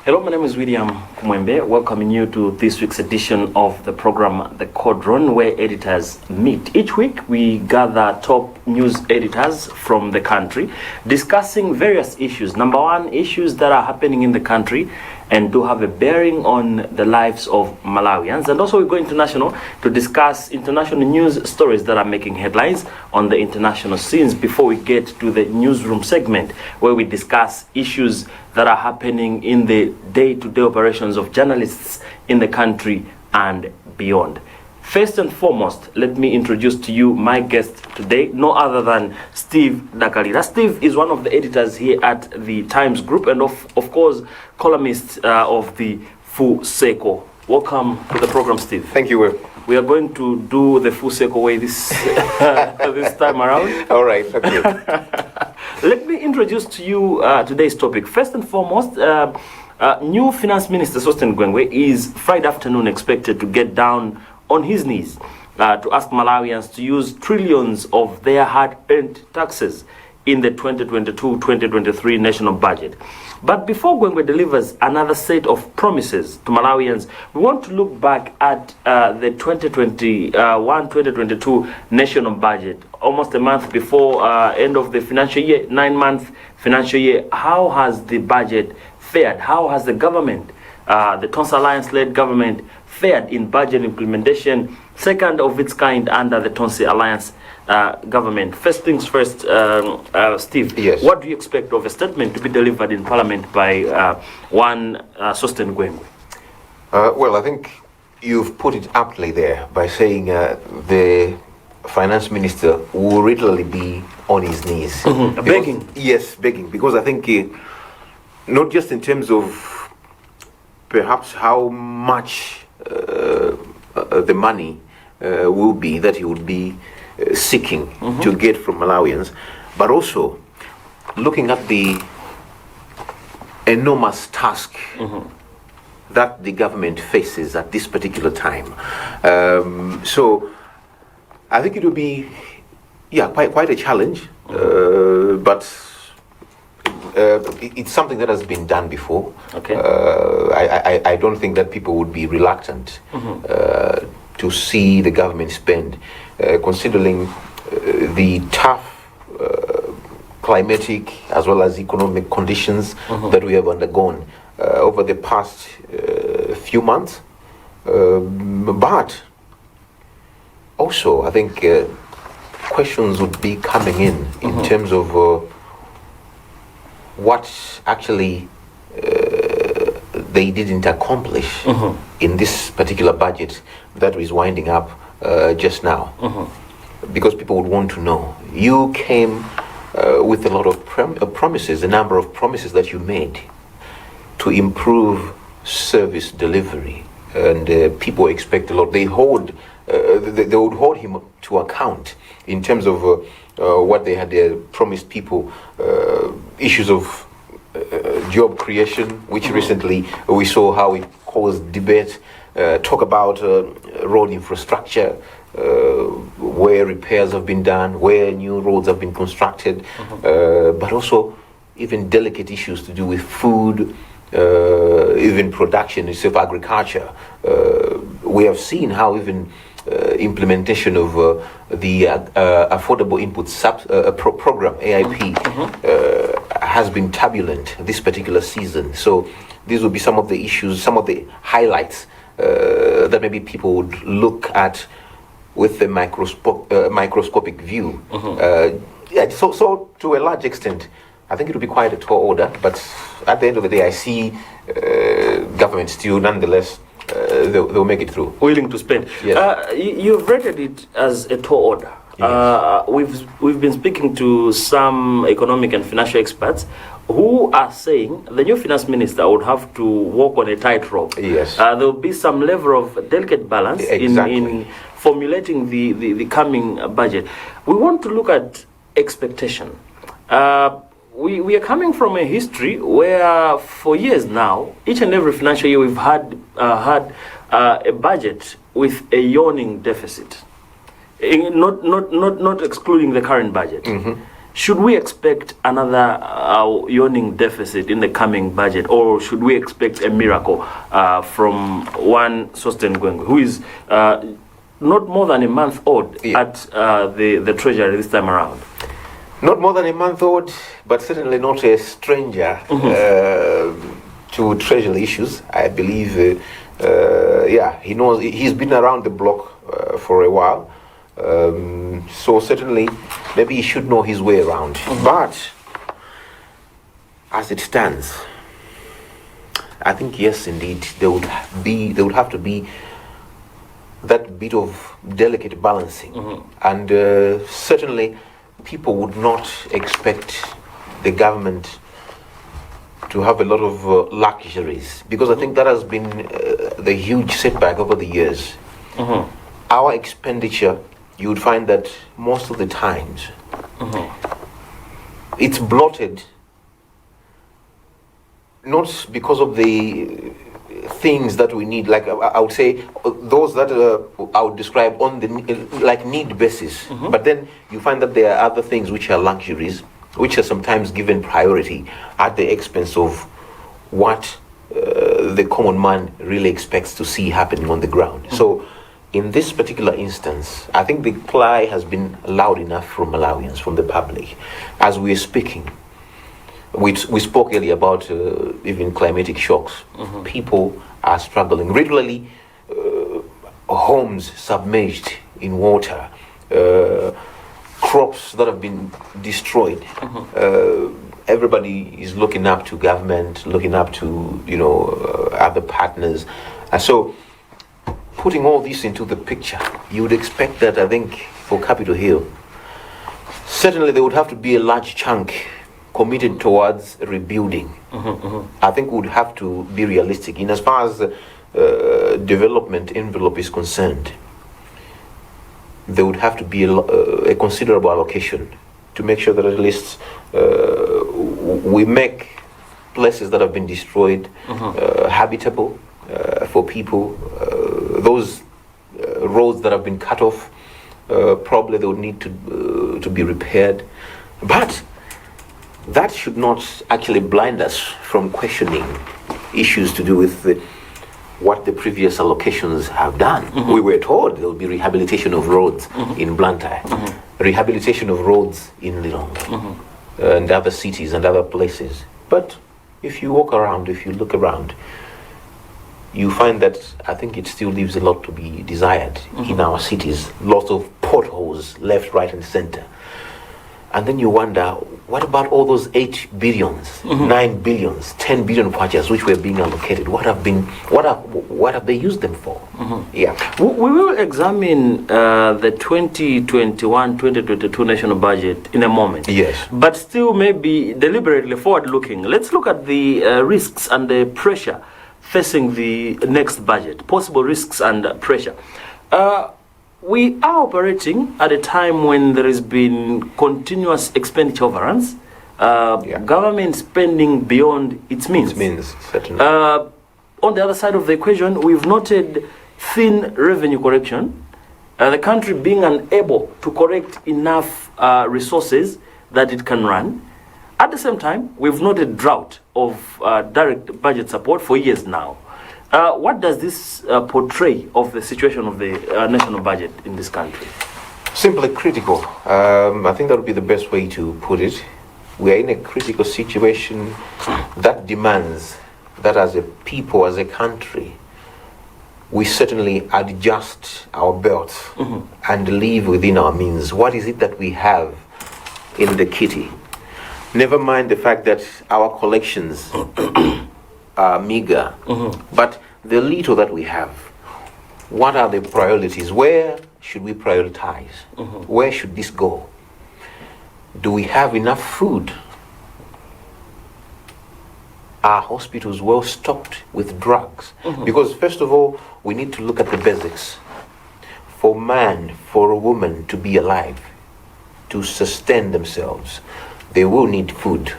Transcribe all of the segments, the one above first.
Hello, my name is William Kumwembe, welcoming you to this week's edition of the program, The Cauldron, where editors meet. Each week, we gather top news editors from the country, discussing various issues. Number one, issues that are happening in the country and do have a bearing on the lives of Malawians. And also we go international to discuss international news stories that are making headlines on the international scenes before we get to the newsroom segment, where we discuss issues that are happening in the day-to-day operations of journalists in the country and beyond. First and foremost, let me introduce to you my guest today, no other than Steve Dakalira. Steve is one of the editors here at the Times Group and of course, columnist of the Fuseko. Welcome to the program, Steve. Thank you, Will. We are going to do the Fuseko way this time around. All right, okay. Let me introduce to you today's topic. First and foremost, new Finance Minister Sosten Gwengwe is Friday afternoon expected to get down on his knees to ask Malawians to use trillions of their hard-earned taxes in the 2022-2023 national budget. But before Gwengwe delivers another set of promises to Malawians, we want to look back at the 2021-2022 national budget, almost a month before end of the financial year, 9-month financial year. How has the budget fared? How has the government, the Tonsa Alliance-led government, fared in budget implementation, second of its kind under the Tonsi Alliance government? First things first, Steve, yes. What do you expect of a statement to be delivered in Parliament by one Sosten Gwengwe? Well, I think you've put it aptly there by saying the finance minister will literally be on his knees. Mm-hmm. Begging? Yes, begging, because I think not just in terms of perhaps how much the money will be that he would be seeking to get from Malawians, but also looking at the enormous task that the government faces at this particular time. So I think it will be, quite a challenge, but it's something that has been done before. Okay. I don't think that people would be reluctant to see the government spend, considering the tough climatic as well as economic conditions that we have undergone over the past few months. But also, I think questions would be coming in terms of what actually they didn't accomplish in this particular budget that is winding up just now. Because people would want to know. You came with a lot of promises, a number of promises that you made to improve service delivery. And people expect a lot. They would hold him to account in terms of what they had promised people, issues of job creation, which recently we saw how it caused debate, talk about road infrastructure, where repairs have been done, where new roads have been constructed, but also even delicate issues to do with food, even production itself, agriculture. We have seen how even implementation of the Affordable Input Program, AIP, has been turbulent this particular season. So these will be some of the issues, some of the highlights that maybe people would look at with a microscopic view. So to a large extent, I think it will be quite a tall order, but at the end of the day, I see government still, nonetheless, they'll make it through. Willing to spend. Yes. You've rated it as a tall order. Yes. We've been speaking to some economic and financial experts who are saying the new finance minister would have to walk on a tightrope. Yes. There will be some level of delicate balance in formulating the coming budget. We want to look at expectation. We are coming from a history where for years now, each and every financial year we've had a budget with a yawning deficit. Not excluding the current budget. should we expect another yawning deficit in the coming budget, or should we expect a miracle from one Sosten Gwengwe, who is not more than a month old at the Treasury this time around? Not more than a month old, but certainly not a stranger to Treasury issues. I believe, he knows, he's been around the block for a while. So certainly, maybe he should know his way around. But as it stands, I think yes, indeed, there would have to be that bit of delicate balancing, and certainly, people would not expect the government to have a lot of luxuries, because I think that has been the huge setback over the years. Our expenditure, you would find that most of the times it's bloated, not because of the things that we need, like I would say those that I would describe on the like need basis, but then you find that there are other things which are luxuries, which are sometimes given priority at the expense of what the common man really expects to see happening on the ground. So in this particular instance, I think the cry has been loud enough from Malawians, from the public. As we are speaking, we spoke earlier about even climatic shocks. People are struggling. Regularly, homes submerged in water, crops that have been destroyed. Everybody is looking up to government, looking up to other partners. And so, putting all this into the picture, you would expect that, I think, for Capitol Hill, certainly there would have to be a large chunk committed towards rebuilding. I think we would have to be realistic in as far as development envelope is concerned. There would have to be a considerable allocation to make sure that at least we make places that have been destroyed habitable for people. Those roads that have been cut off, probably they would need to be repaired. But that should not actually blind us from questioning issues to do with what the previous allocations have done. We were told there will be rehabilitation of roads in Blantyre, rehabilitation of roads in Lilongwe, and other cities and other places. But if you walk around, if you look around, you find that I think it still leaves a lot to be desired in our cities. Lots of potholes left, right, and center. And then you wonder, what about all those 8 billions, 9 billions, 10 billion kwachas which were being allocated? What have they used them for? Yeah. We will examine the 2021-2022 national budget in a moment. Yes. But still maybe deliberately forward-looking. Let's look at the risks and the pressure facing the next budget, possible risks and pressure. We are operating at a time when there has been continuous expenditure overruns, government spending beyond its means. Certainly. On the other side of the equation, we've noted thin revenue correction, the country being unable to correct enough resources that it can run. At the same time, we've noted drought of direct budget support for years now. What does this portray of the situation of the national budget in this country? Simply critical. I think that would be the best way to put it. We are in a critical situation that demands that as a people, as a country, we certainly adjust our belts and live within our means. What is it that we have in the kitty? Never mind the fact that our collections are meager, but the little that we have, what are the priorities? Where should we prioritize? Where should this go? Do we have enough food? Are hospitals well stocked with drugs? Because first of all, we need to look at the basics. For man, for a woman to be alive, to sustain themselves, they will need food.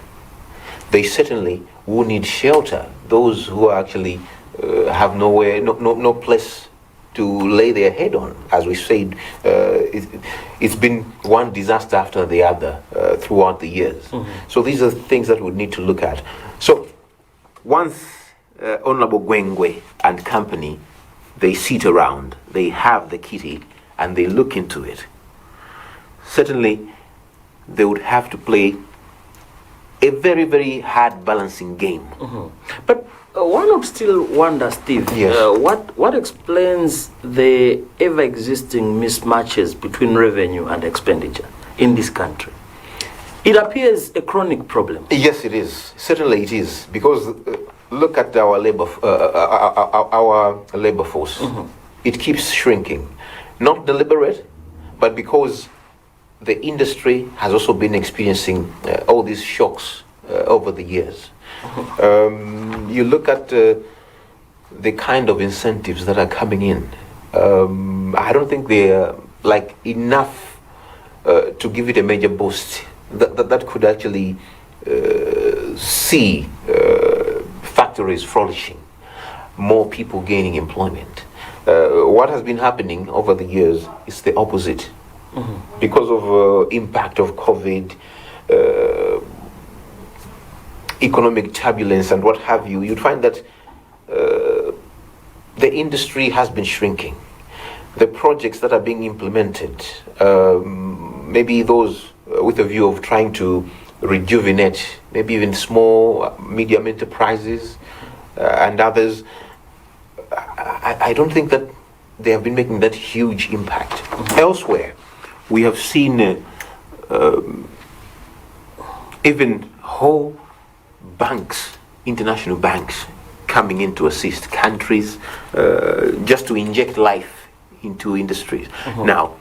They certainly will need shelter. Those who are actually have nowhere, no place to lay their head on. As we said, it's been one disaster after the other throughout the years. So these are things that we need to look at. So once Honorable Gwengwe and company, they sit around, they have the kitty, and they look into it, certainly they would have to play a very, very hard balancing game. But one would still wonder, Steve, Yes. what explains the ever-existing mismatches between revenue and expenditure in this country? It appears a chronic problem. Yes, it is. Certainly, it is, because look at our labor force. It keeps shrinking, not deliberate, but because the industry has also been experiencing all these shocks over the years. You look at the kind of incentives that are coming in. I don't think they're like enough to give it a major boost that could actually see factories flourishing, more people gaining employment. What has been happening over the years is the opposite. Because of impact of COVID, economic turbulence and what have you, you'd find that the industry has been shrinking. The projects that are being implemented, maybe those with a view of trying to rejuvenate, maybe even small, medium enterprises and others, I don't think that they have been making that huge impact. Elsewhere, we have seen even whole banks, international banks, coming in to assist countries just to inject life into industries. Now,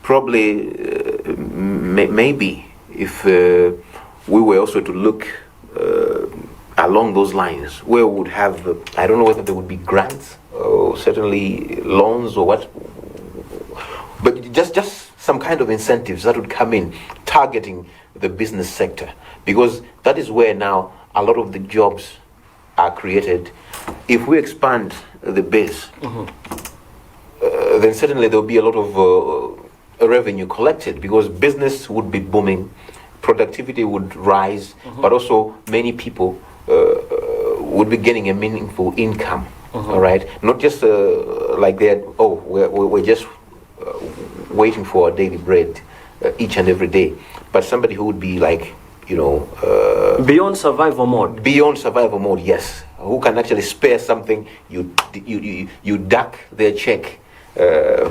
probably, maybe if we were also to look along those lines, where we would have, I don't know whether there would be grants or certainly loans or what, but just some kind of incentives that would come in targeting the business sector, because that is where now a lot of the jobs are created. If we expand the base, then certainly there will be a lot of revenue collected, because business would be booming, productivity would rise, but also many people would be getting a meaningful income. All right, not just like that. Oh, we're just waiting for our daily bread each and every day, but somebody who would be like, beyond survival mode. Beyond survival mode, yes. Who can actually spare something? You duck their check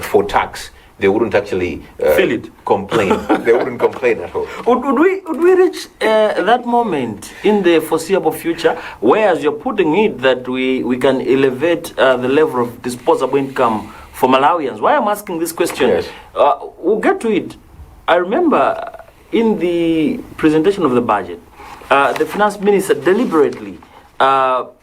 for tax. They wouldn't actually feel it. Complain. They wouldn't complain at all. Would we reach that moment in the foreseeable future, where, as you're putting it, that we can elevate the level of disposable income for Malawians? Why I'm asking this question? Yes. We'll get to it. I remember in the presentation of the budget, the finance minister deliberately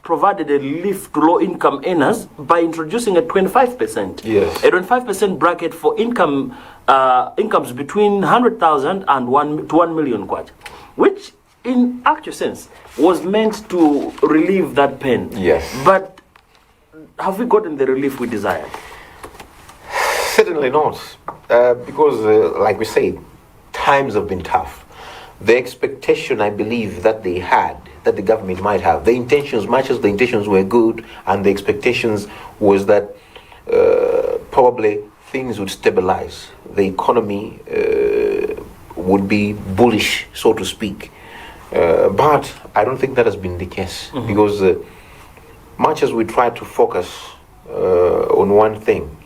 provided a relief to low-income earners by introducing a 25%. Yes. A 25% bracket for incomes between 100,000 and 1 to 1 million kwacha, which in actual sense was meant to relieve that pain. Yes. But have we gotten the relief we desired? Certainly not, because like we said, times have been tough. The expectation, I believe, that they had, that the government might have, the intentions, much as the intentions were good, and the expectations was that probably things would stabilize, the economy would be bullish, so to speak. But I don't think that has been the case, because much as we try to focus on one thing,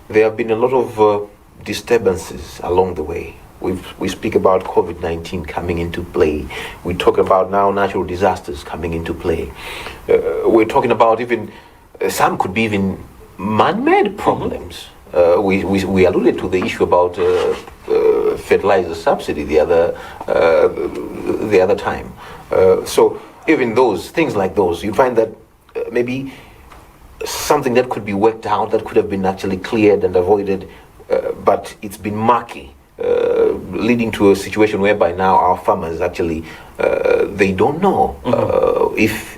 there have been a lot of disturbances along the way. We speak about COVID-19 coming into play. We talk about now natural disasters coming into play. We're talking about even, some could be even man-made problems. We alluded to the issue about fertilizer subsidy the other time. So even those, things like those, you find that maybe something that could be worked out, that could have been actually cleared and avoided, but it's been murky. Leading to a situation whereby now our farmers actually they don't know if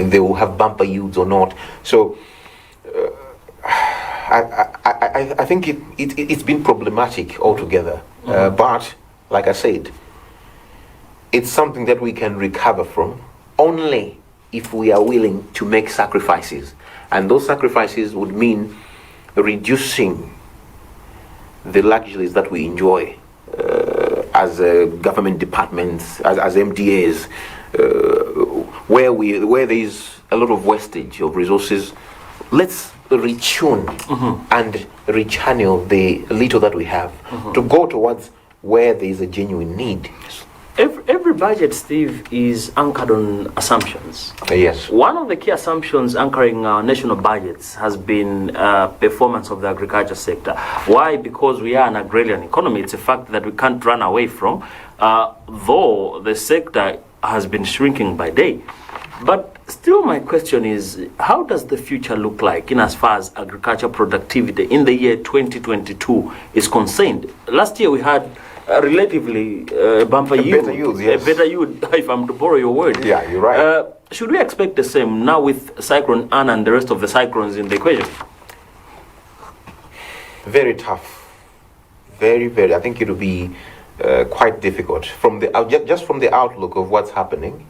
they will have bumper yields or not. So I think it's been problematic altogether. But, like I said, it's something that we can recover from only if we are willing to make sacrifices. And those sacrifices would mean reducing the luxuries that we enjoy as government departments, as MDAs, where there is a lot of wastage of resources. Let's retune and rechannel the little that we have to go towards where there is a genuine need. Every budget, Steve, is anchored on assumptions. Yes. One of the key assumptions anchoring our national budgets has been performance of the agriculture sector. Why? Because we are an agrarian economy. It's a fact that we can't run away from, though the sector has been shrinking by day. But still, my question is, how does the future look like in as far as agriculture productivity in the year 2022 is concerned? Last year we had relatively bumper yield, yes. A better yield, if I'm to borrow your word. Yeah, you're right. Should we expect the same now with Cyclone Anna and the rest of the cyclones in the equation? Very tough. Very, very. I think it will be quite difficult from the just from the outlook of what's happening.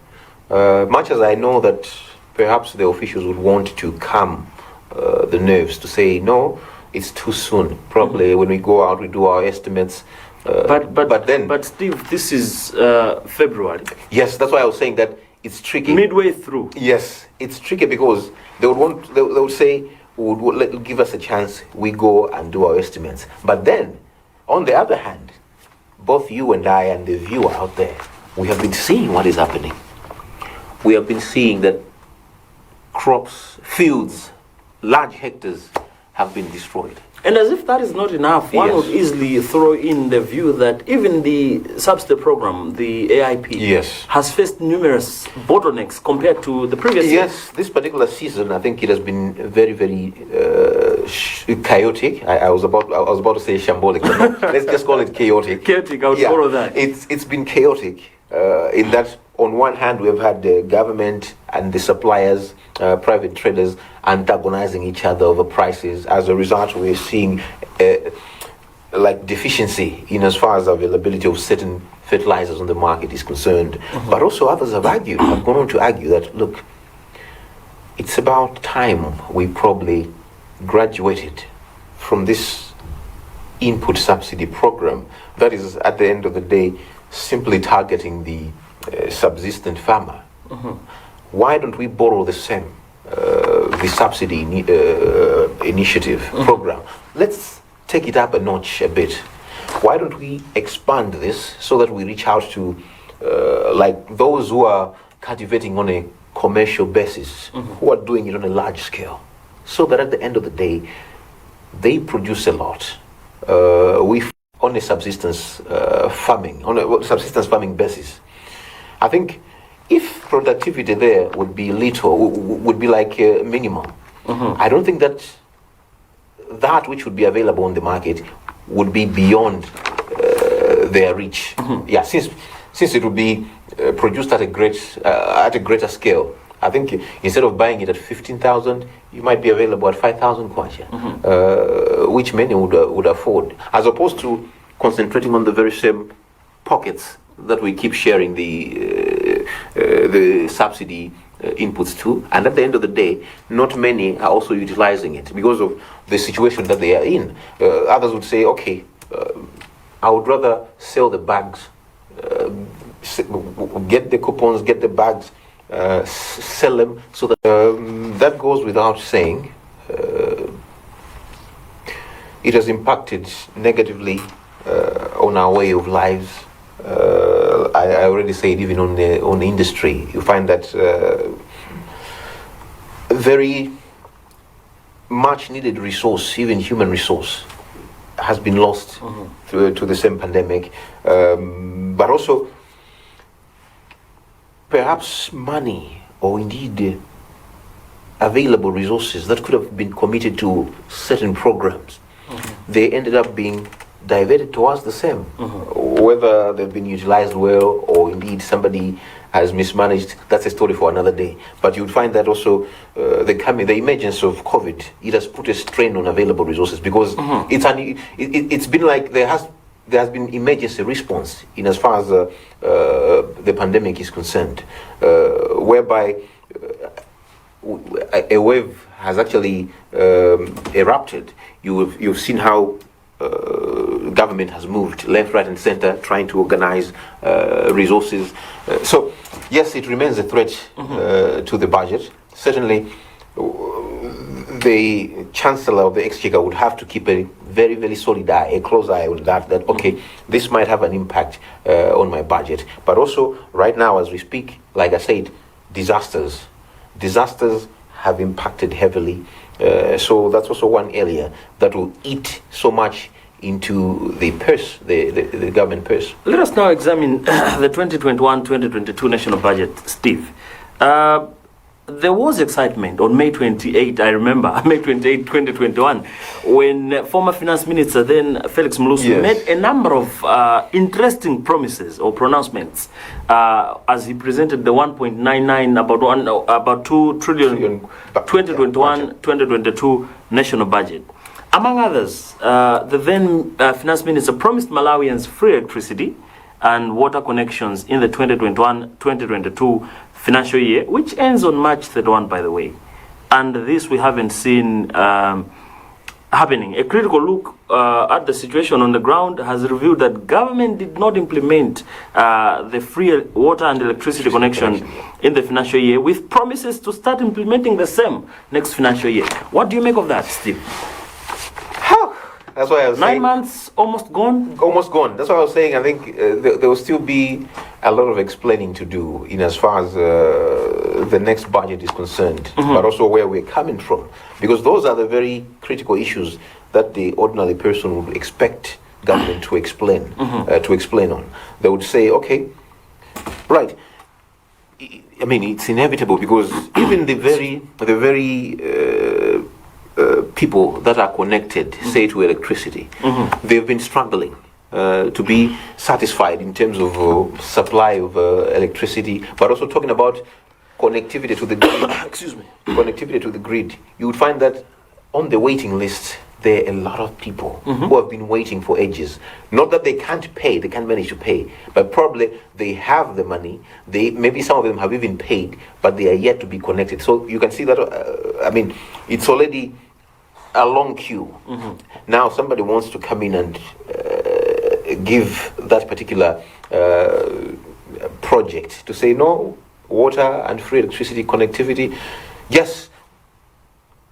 Much as I know that perhaps the officials would want to calm the nerves to say no, it's too soon. Probably when we go out, we do our estimates. But Steve, this is February. Yes, that's why I was saying that it's tricky. Midway through. Yes, it's tricky because they would say give us a chance. We go and do our estimates. But then, on the other hand, both you and I and the viewer out there, we have been seeing what is happening. We have been seeing that crops, fields, large hectares have been destroyed. And as if that is not enough, one would easily throw in the view that even the subsidy program, the AIP, has faced numerous bottlenecks compared to the previous year. Yes, this particular season, I think it has been very, very chaotic. I was about to say shambolic, but no, let's just call it chaotic. Chaotic, I would borrow that. It's been chaotic in that, on one hand, we have had the government and the suppliers, private traders, antagonizing each other over prices. As a result, we're seeing like deficiency in as far as availability of certain fertilizers on the market is concerned. But also others have gone on to argue that, look, it's about time we probably graduated from this input subsidy program that is, at the end of the day, simply targeting the subsistent farmer. Why don't we borrow the same, the subsidy initiative program? Let's take it up a notch a bit. Why don't we expand this so that we reach out to like those who are cultivating on a commercial basis, who are doing it on a large scale, so that at the end of the day, they produce a lot. On a subsistence farming basis. I think if productivity there would be little, would be like minimum, I don't think that which would be available on the market would be beyond their reach. Yeah, since it would be produced at a greater scale. I think instead of buying it at 15,000, you might be available at 5,000 kwacha, which many would afford, as opposed to concentrating on the very same pockets that we keep sharing the subsidy inputs to, and at the end of the day, not many are also utilizing it because of the situation that they are in. Others would say, okay, I would rather sell the bags, get the coupons, get the bags, sell them, so that that goes without saying. It has impacted negatively on our way of lives. I already said, even on the industry, you find that very much needed resource, even human resource, has been lost to the same pandemic. But also, perhaps money or indeed available resources that could have been committed to certain programs, they ended up being diverted towards the same, Whether they've been utilized well or indeed somebody has mismanaged, that's a story for another day. But you would find that also the emergence of COVID, it has put a strain on available resources because it's been like there has been emergency response in as far as the pandemic is concerned, whereby a wave has actually erupted. You've seen how government has moved left, right, and center, trying to organize resources. So, yes, it remains a threat to the budget. Certainly, the Chancellor of the Exchequer would have to keep a very, very solid eye, a close eye on that, okay, this might have an impact on my budget. But also, right now, as we speak, like I said, disasters have impacted heavily. So that's also one area that will eat so much into the purse, the government purse. Let us now examine the 2021-2022 national budget, Steve. There was excitement on May 28, I remember, May 28, 2021, when former Finance Minister, then Felix Mlusu, made a number of interesting promises or pronouncements as he presented the 1.99, about 2 trillion 2021-2022 national budget. Among others, the then Finance Minister promised Malawians free electricity and water connections in the 2021-2022 financial year, which ends on March 31, by the way. And this we haven't seen happening. A critical look at the situation on the ground has revealed that government did not implement the free water and electricity connection in the financial year, with promises to start implementing the same next financial year. What do you make of that, Steve? That's why I was 9 saying, months almost gone. Almost gone. That's what I was saying. I think there will still be a lot of explaining to do in as far as the next budget is concerned, but also where we're coming from, because those are the very critical issues that the ordinary person would expect government to explain on. They would say, okay, right. I mean, it's inevitable because even the very people that are connected, say, to electricity, they've been struggling to be satisfied in terms of supply of electricity, but also talking about connectivity to the grid. Excuse me. Connectivity to the grid. You would find that on the waiting list, there are a lot of people who have been waiting for ages. Not that they can't pay, they can't manage to pay, but probably they have the money. Maybe some of them have even paid, but they are yet to be connected. So you can see that, I mean, it's already a long queue. Now somebody wants to come in and give that particular project to say, no, water and free electricity connectivity. Yes,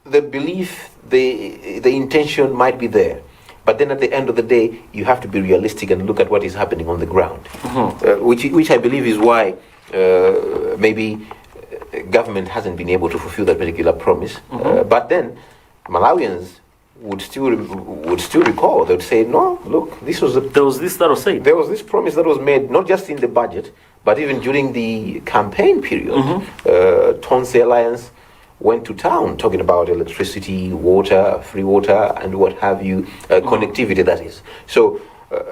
the belief, the intention might be there, but then at the end of the day, you have to be realistic and look at what is happening on the ground, which I believe is why maybe government hasn't been able to fulfill that particular promise. But then Malawians would still recall. They would say, no, look, there was this that was said. There was this promise that was made, not just in the budget, but even during the campaign period. Tonse Alliance went to town talking about electricity, water, free water, and what have you, connectivity, that is. So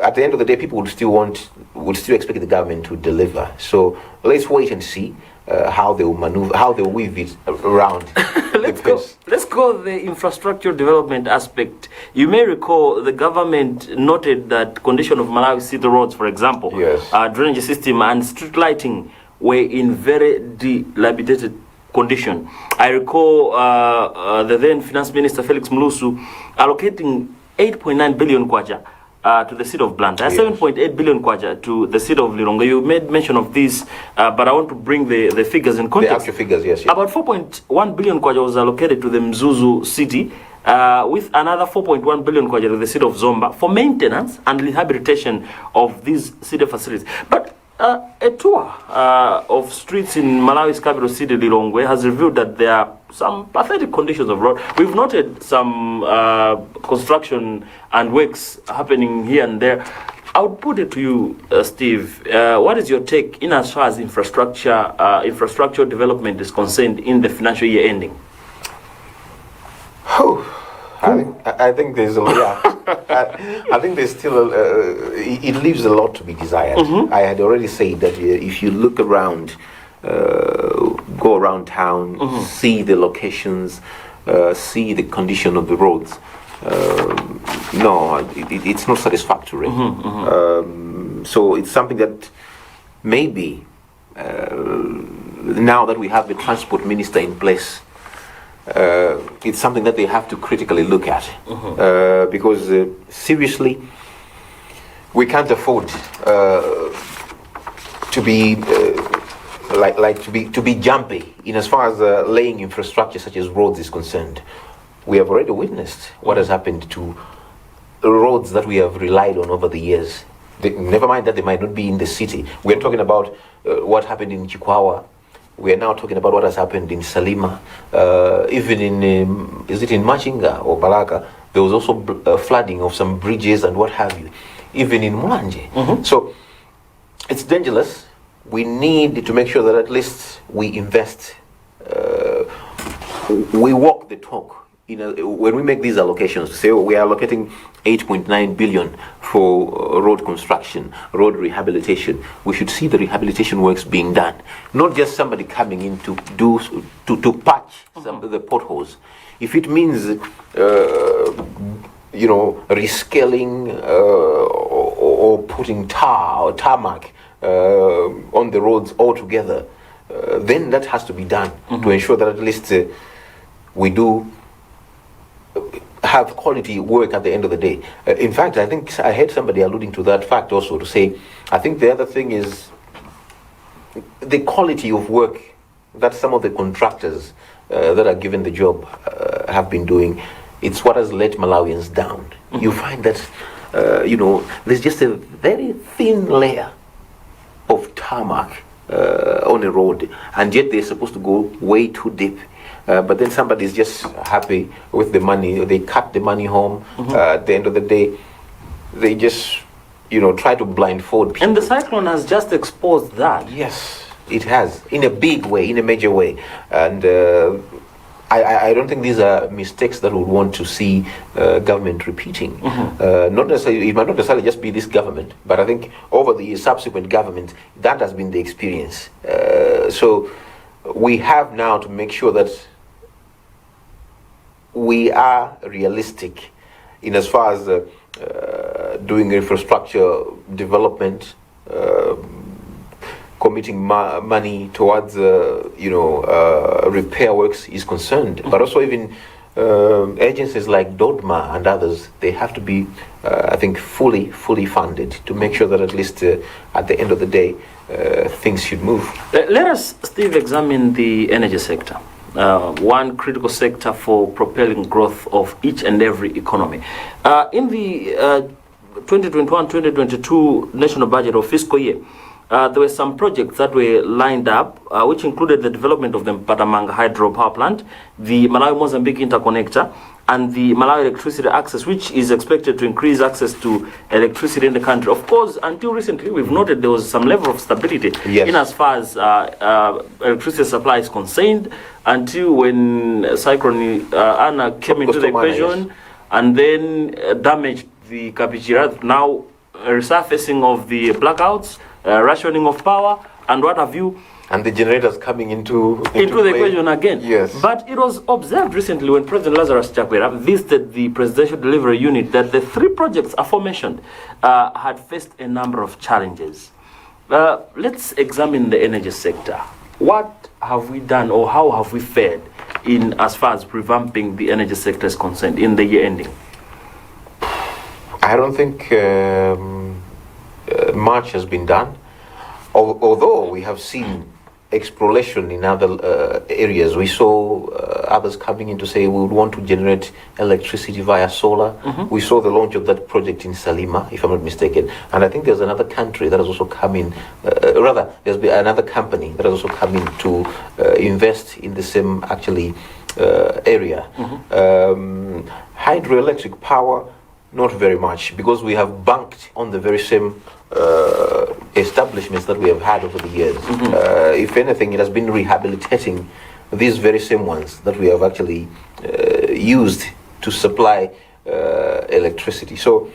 at the end of the day, people would still expect the government to deliver. So let's wait and see how they will maneuver, how they will weave it around. Let's go the infrastructure development aspect. You may recall the government noted that condition of Malawi city roads, for example, drainage system and street lighting were in very dilapidated condition. I recall the then Finance Minister Felix Mlusu allocating 8.9 billion kwacha to the city of Blantyre, 7.8 billion kwacha to the city of Lilongwe. You made mention of this, but I want to bring the figures in context. The actual figures, yes. About 4.1 billion kwacha was allocated to the Mzuzu city, with another 4.1 billion kwacha to the city of Zomba for maintenance and rehabilitation of these city facilities. But a tour of streets in Malawi's capital city, Lilongwe, has revealed that there are some pathetic conditions of road. We've noted some construction and works happening here and there. I would put it to you, Steve. What is your take in as far as infrastructure development is concerned in the financial year ending? I think there's a I think there's still it leaves a lot to be desired. I had already said that if you look around, go around town, see the locations, see the condition of the roads. No, it's not satisfactory. So it's something that maybe now that we have the transport minister in place, it's something that they have to critically look at, because seriously, we can't afford to be to be jumpy in as far as laying infrastructure such as roads is concerned. We have already witnessed what has happened to roads that we have relied on over the years. Never mind that they might not be in the city. We're talking about what happened in Chikwawa. We are now talking about what has happened in Salima. Even in, is it in Machinga or Balaka? There was also flooding of some bridges and what have you. Even in Mulanje. So it's dangerous. We need to make sure that at least we invest. We walk the talk. When we make these allocations, say we are allocating 8.9 billion for road construction, road rehabilitation, we should see the rehabilitation works being done, not just somebody coming in to patch some of the potholes. If it means rescaling or putting tar or tarmac on the roads altogether, then that has to be done to ensure that at least we do have quality work at the end of the day. In fact, I think I heard somebody alluding to that fact also, to say, I think the other thing is the quality of work that some of the contractors that are given the job have been doing. It's what has let Malawians down. You find that, there's just a very thin layer of tarmac on a road, and yet they're supposed to go way too deep. But then somebody's just happy with the money. They cut the money home. At the end of the day, they just, try to blindfold people. And the cyclone has just exposed that. Yes, it has, in a big way, in a major way. And I don't think these are mistakes that we would want to see government repeating. Not necessarily, it might not necessarily just be this government, but I think over the subsequent government, that has been the experience. So we have now to make sure that we are realistic in as far as doing infrastructure development, committing money towards repair works is concerned, but also even agencies like Dodma and others, they have to be, I think, fully funded to make sure that at least at the end of the day, things should move. Let us, Steve, examine the energy sector. One critical sector for propelling growth of each and every economy. In the 2021-2022 national budget or fiscal year, there were some projects that were lined up, which included the development of the Mpatamanga hydropower plant, the Malawi-Mozambique interconnector, and the Malawi electricity access, which is expected to increase access to electricity in the country. Of course, until recently, we've noted there was some level of stability in as far as electricity supply is concerned, until when Cyclone Anna came into the equation and then damaged the Kapichira. Now, resurfacing of the blackouts, rationing of power, and what have you. And the generators coming into the equation again. Yes. But it was observed recently when President Lazarus Chakwera visited the Presidential Delivery Unit that the three projects aforementioned had faced a number of challenges. Let's examine the energy sector. What have we done, or how have we fared in as far as revamping the energy sector is concerned in the year ending? I don't think much has been done, although we have seen exploration in other areas. We saw others coming in to say we would want to generate electricity via solar. We saw the launch of that project in Salima, if I'm not mistaken, and I think there's another country that has also come in, there's been another company that has also come in to invest in the same area. Hydroelectric power, not very much, because we have banked on the very same establishments that we have had over the years. If anything, it has been rehabilitating these very same ones that we have actually used to supply electricity. So,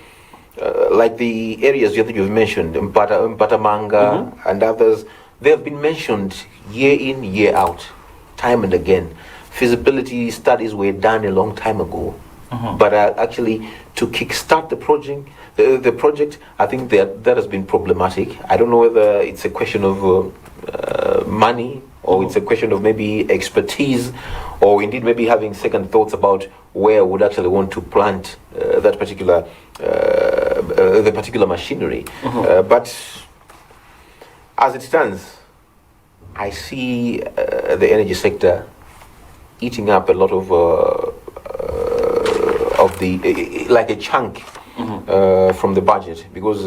like the areas that you've mentioned, Mpatamanga and others, they have been mentioned year in, year out, time and again. Feasibility studies were done a long time ago, but actually to kickstart the project, I think that has been problematic. I don't know whether it's a question of money, or it's a question of maybe expertise, or indeed maybe having second thoughts about where would actually want to plant the particular machinery. But as it stands, I see the energy sector eating up a lot of the like a chunk from the budget, because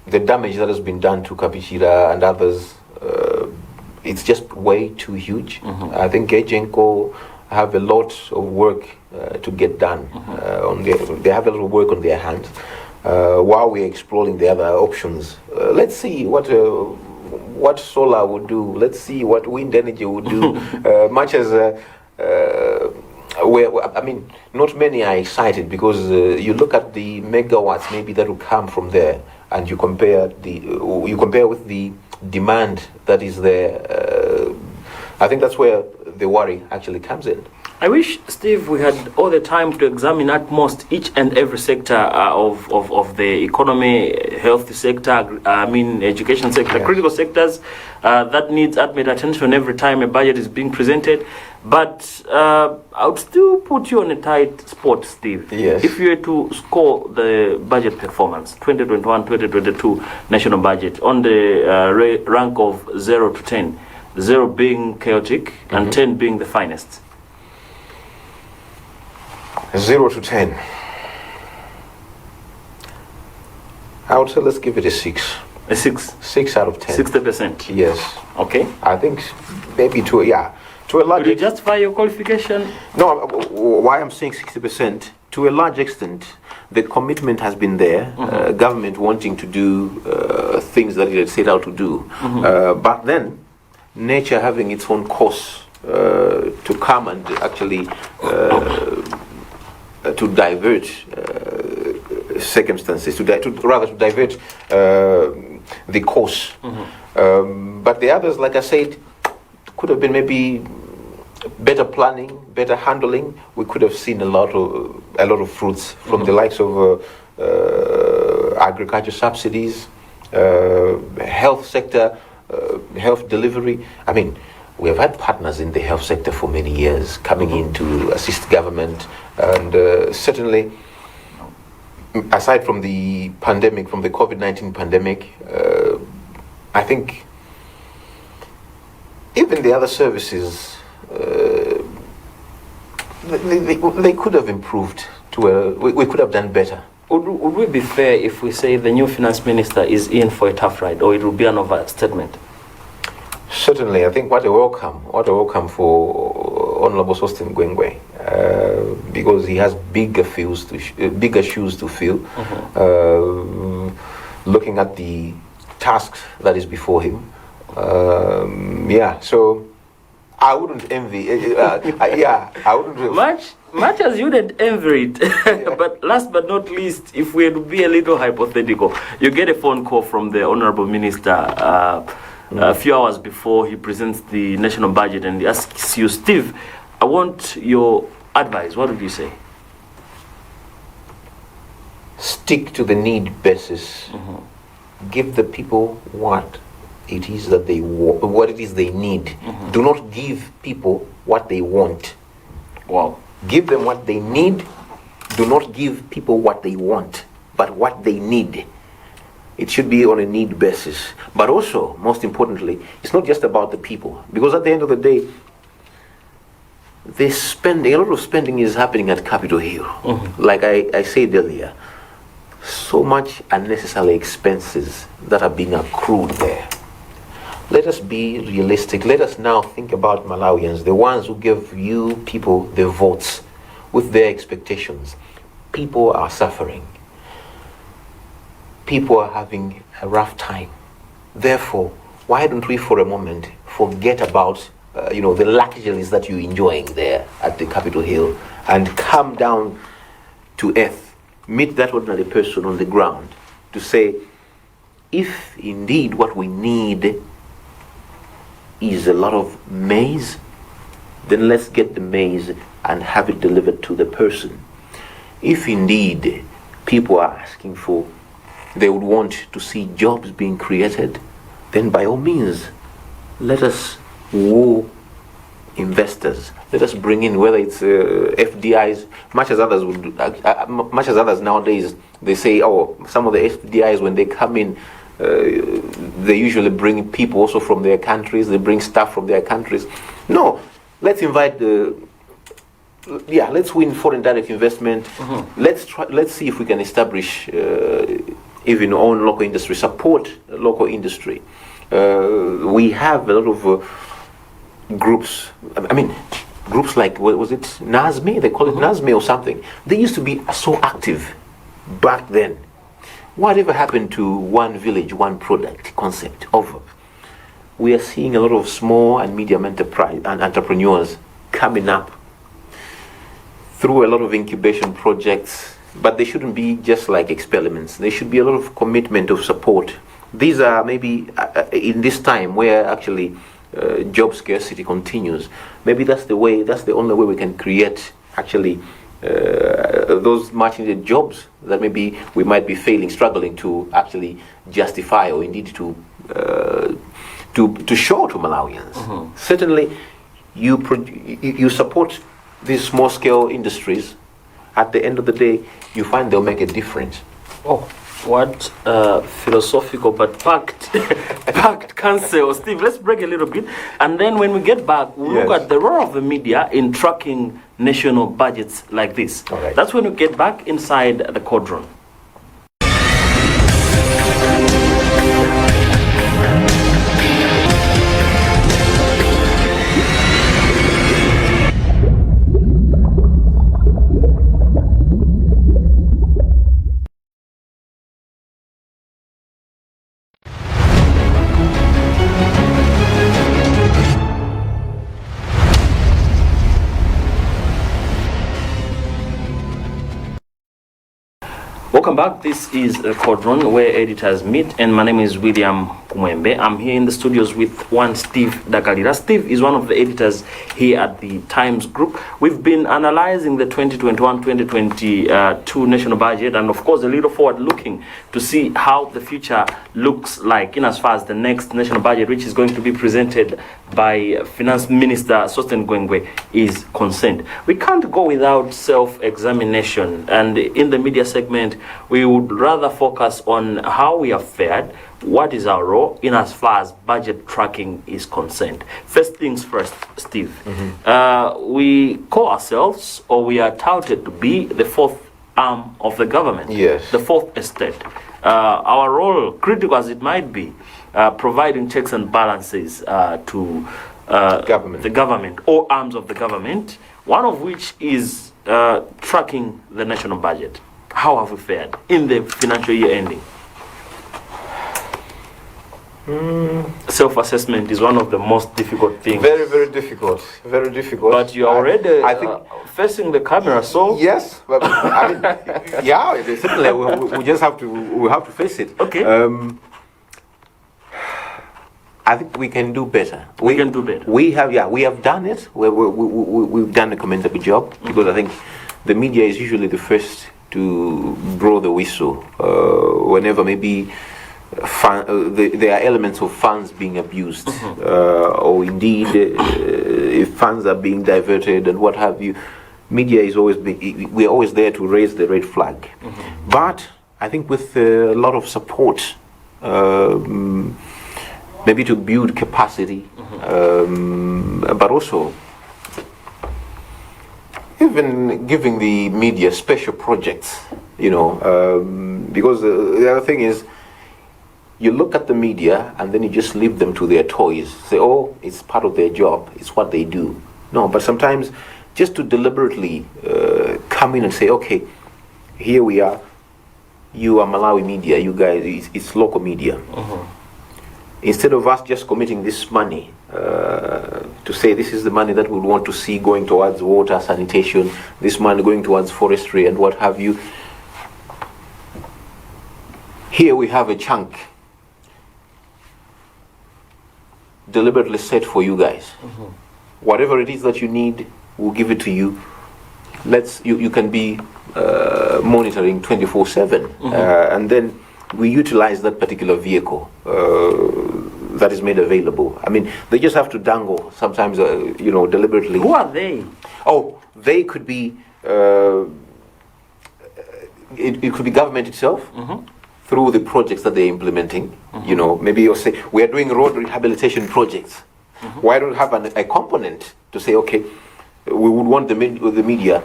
the damage that has been done to Kapichira and others, it's just way too huge. I think Genco have a lot of work to get done. They have a lot of work on their hands while we're exploring the other options. Let's see what solar would do. Let's see what wind energy would do. Much as not many are excited, because you look at the megawatts maybe that will come from there, and you compare with the demand that is there. I think that's where the worry actually comes in. I wish, Steve, we had all the time to examine at most each and every sector of the economy, health sector, education sector, critical sectors that needs ultimate attention every time a budget is being presented. But I would still put you on a tight spot, Steve. Yes. If you were to score the budget performance, 2021-2022 national budget, on the rank of 0 to 10, 0 being chaotic and 10 being the finest. 0 to 10. I would say let's give it a 6. A 6? 6 out of 10. 60%? Yes. Okay. I think maybe to a large extent. Would you justify your qualification? No, why I'm saying 60%, to a large extent, the commitment has been there, government wanting to do things that it had set out to do. But then, nature having its own course to come and actually to divert circumstances, to divert the course. But the others, like I said, could have been maybe better planning, better handling. We could have seen a lot of fruits from the likes of agriculture subsidies, health sector, health delivery. I mean, we have had partners in the health sector for many years coming in to assist government, and certainly, aside from the pandemic, from the COVID-19 pandemic, I think even the other services, they could have improved we could have done better. Would we be fair if we say the new finance minister is in for a tough ride, or it would be an overstatement? Certainly, I think what a welcome for Honorable Sostin Gwengwe, because he has bigger shoes to fill. Looking at the tasks that is before him, so I wouldn't envy. I wouldn't. Much as you wouldn't envy it, but last but not least, if we had to be a little hypothetical, you get a phone call from the Honorable Minister a few hours before he presents the national budget, and he asks you, Steve, I want your advice. What would you say? Stick to the need basis. Give the people what it is that they want, what it is they need. Do not give people what they want. Wow. Give them what they need. Do not give people what they want, but what they need. It should be on a need basis. But also, most importantly, it's not just about the people. Because at the end of the day, a lot of spending is happening at Capitol Hill. Like I said earlier, so much unnecessary expenses that are being accrued there. Let us be realistic. Let us now think about Malawians, the ones who give you people the votes with their expectations. People are suffering. People are having a rough time. Therefore, why don't we for a moment forget about the luxuries that you're enjoying there at the Capitol Hill and come down to earth, meet that ordinary person on the ground to say, if indeed what we need is a lot of maize, then let's get the maize and have it delivered to the person. If indeed people are asking for, they would want to see jobs being created, then by all means, let us woo investors. Let us bring in, whether it's FDIs, much as others would, much as others nowadays, they say, oh, some of the FDIs, when they come in, they usually bring people also from their countries. They bring staff from their countries. No, let's invite let's win foreign direct investment. Let's see if we can establish even own local industry, support local industry. We have a lot of groups. I mean, groups like, what was it, NASME? They call it NASME or something. They used to be so active back then. Whatever happened to one village, one product concept of? We are seeing a lot of small and medium enterprise and entrepreneurs coming up through a lot of incubation projects, but they shouldn't be just like experiments. There should be a lot of commitment of support. These are maybe in this time where actually job scarcity continues. Maybe that's the only way we can create actually those much needed jobs that maybe we might be struggling to actually justify or indeed to show to Malawians. Certainly, you support these small scale industries. At the end of the day, you find they'll make a difference. Oh, what philosophical but packed counsel. Steve, let's break a little bit, and then when we get back, we'll look at the role of the media in tracking national budgets like this. All right. That's when we get back inside the Cauldron. Welcome back. This is Cauldron, where editors meet, and my name is William Kumwembe. I'm here in the studios with one Steve Dagalira. Steve is one of the editors here at the Times Group. We've been analyzing the 2021-2022 national budget, and of course a little forward looking to see how the future looks like in as far as the next national budget, which is going to be presented by Finance Minister Sosten Gwengwe, is concerned. We can't go without self-examination, and in the media segment we would rather focus on how we have fared, what is our role in as far as budget tracking is concerned. First things first, Steve. We call ourselves, or we are touted to be, the fourth arm of the government. Yes. The fourth estate. Our role, critical as it might be, providing checks and balances to the government, all arms of the government, one of which is tracking the national budget. How have we fared in the financial year ending? Self-assessment is one of the most difficult things. Very, very difficult. Very difficult. But you are already facing the camera, so yes. But I mean, yeah, certainly we just have to face it. Okay. I think we can do better. We can do better. We have done it. We've done a commendable job, because I think the media is usually the first to blow the whistle whenever maybe there are elements of funds being abused, or indeed if funds are being diverted and what have you. Media is we're always there to raise the red flag. But I think with a lot of support, maybe to build capacity, but also even giving the media special projects, because the other thing is, you look at the media and then you just leave them to their toys. Say, oh, it's part of their job, it's what they do. No, but sometimes just to deliberately come in and say, okay, here we are, you are Malawi media, you guys, it's local media. Instead of us just committing this money to to say this is the money that we want to see going towards water, sanitation, this money going towards forestry and what have you. Here we have a chunk deliberately set for you guys. Whatever it is that you need, we'll give it to you. You can be monitoring 24/7, and then we utilize that particular vehicle that is made available. I mean, they just have to dangle sometimes, deliberately. Who are they? Oh, they could be. It could be government itself. Through the projects that they're implementing. Maybe you'll say, we are doing road rehabilitation projects. Why don't we have a component to say, okay, we would want the media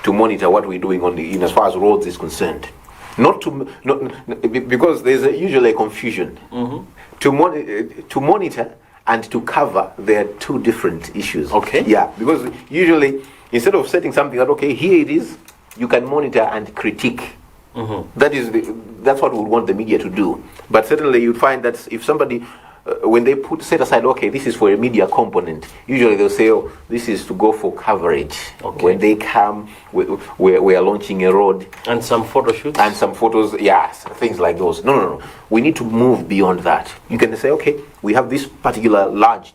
to monitor what we're doing in as far as roads is concerned. Because there's usually a confusion. To monitor and to cover, they are two different issues. Okay. Yeah, because usually, instead of setting something that, okay, here it is, you can monitor and critique. That's what we would want the media to do. But certainly you'd find that if somebody, when they set aside, okay, this is for a media component, usually they'll say, oh, this is to go for coverage. Okay. When they come, we are launching a road. And some photo shoots? And some photos, yes, things like those. No. We need to move beyond that. You can say, okay, we have this particular large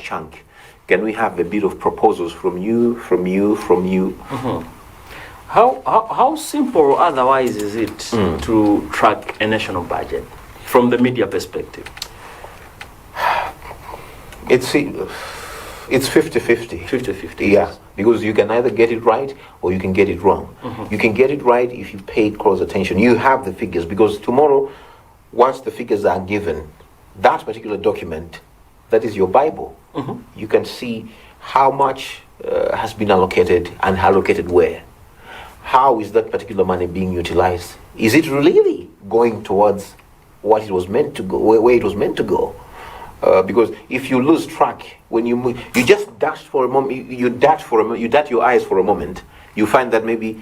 chunk. Can we have a bit of proposals from you? How simple or otherwise is it to track a national budget from the media perspective? It's 50-50. 50-50. Yeah, because you can either get it right or you can get it wrong. You can get it right if you pay close attention. You have the figures, because tomorrow, once the figures are given, that particular document, that is your Bible. You can see how much has been allocated and allocated where. How is that particular money being utilized? Is it really going towards what it was meant to go, where it was meant to go? Because if you lose track, when you move, you just dash for a moment, you dart your eyes for a moment, you find that maybe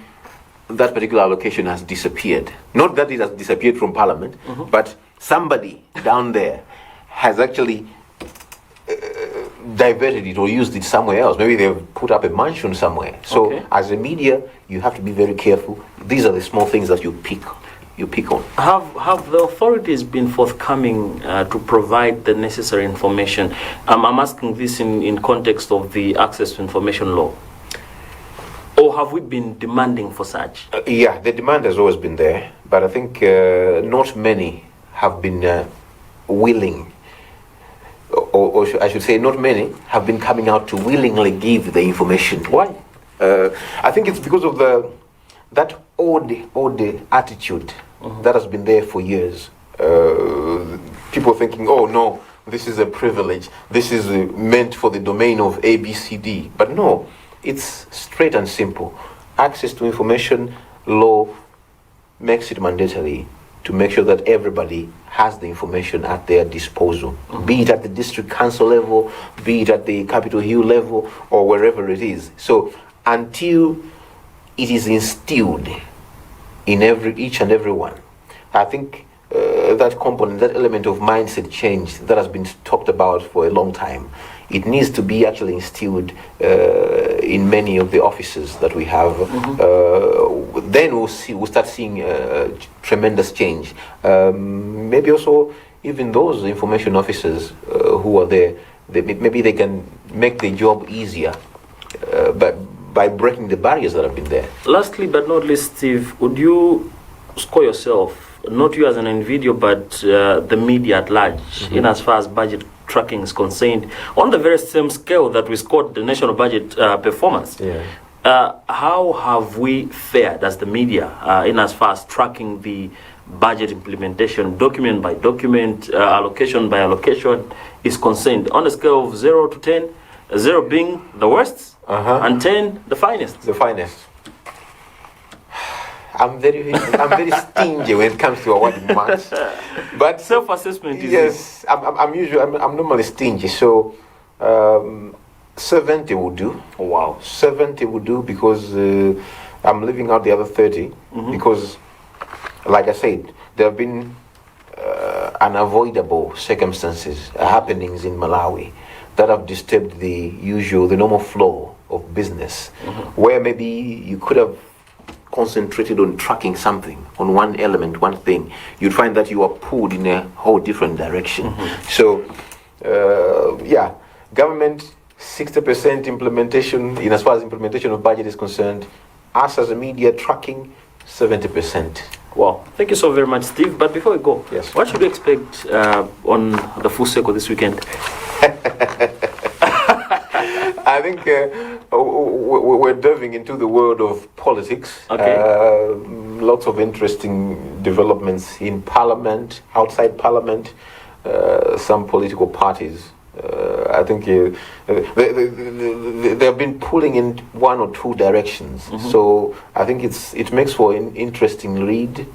that particular allocation has disappeared. Not that it has disappeared from Parliament, but somebody down there has actually diverted it or used it somewhere else. Maybe they've put up a mansion somewhere. So as a media, you have to be very careful. These are the small things that you pick on. Have the authorities been forthcoming to provide the necessary information? I'm asking this in context of the Access to Information Law. Or have we been demanding for such? Yeah, the demand has always been there, but I think not many have been willing, or I should say not many have been coming out to willingly give the information. Why? I think it's because of that old attitude that has been there for years. People thinking, oh no, this is a privilege, this is meant for the domain of ABCD. But no, it's straight and simple. Access to information law makes it mandatory to make sure that everybody has the information at their disposal, be it at the district council level, be it at the Capitol Hill level, or wherever it is. So until it is instilled in each and every one, I think that component, that element of mindset change that has been talked about for a long time, it needs to be actually instilled in many of the offices that we have. Then we'll start seeing tremendous change. Maybe also even those information officers who are there, maybe they can make the job easier by breaking the barriers that have been there. Lastly but not least, Steve, would you score yourself, not you as an individual, but the media at large, in as far as budget tracking is concerned, on the very same scale that we scored the national budget performance? How have we fared as the media in as far as tracking the budget implementation, document by document, allocation by allocation is concerned, on a scale of 0 to 10, 0 being the worst, and 10 the finest? The finest. I'm very stingy when it comes to awarding marks, but self-assessment is yes. I'm normally stingy, so 70 would do. Oh, wow, 70 would do, because I'm leaving out the other 30 because, like I said, there have been unavoidable circumstances, happenings in Malawi that have disturbed the normal flow of business, where maybe you could have concentrated on tracking something, on one element, one thing, you'd find that you are pulled in a whole different direction. So, government 60% implementation, in as far as implementation of budget is concerned. Us as a media tracking 70%. Wow, thank you so very much, Steve. But before we go, Yes. what should we expect on the Full Circle this weekend? I think we're delving into the world of politics. Okay. Lots of interesting developments in Parliament, outside Parliament, some political parties. I think they have been pulling in one or two directions. So I think it makes for an interesting read,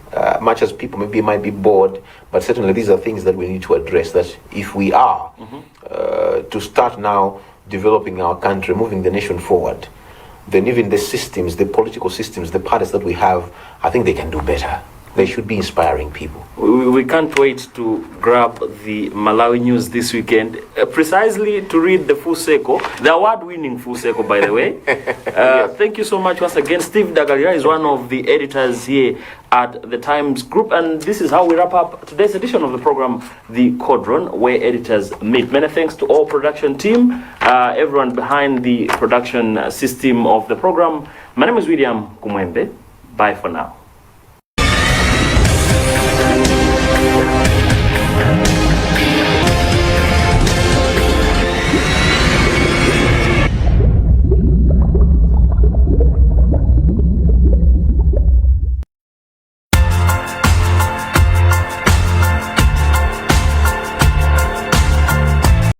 much as people maybe might be bored, but certainly these are things that we need to address, that if we are to start now developing our country, moving the nation forward, then even the systems, the political systems, the parties that we have, I think they can do better. They should be inspiring people. We can't wait to grab the Malawi news this weekend, precisely to read the Full Circle, the award-winning Full Circle, by the way. Thank you so much once again. Steve Dagalira is one of the editors here at the Times Group, and this is how we wrap up today's edition of the program, The Cauldron, where editors meet. Many thanks to all production team, everyone behind the production system of the program. My name is William Kumwembe. Bye for now.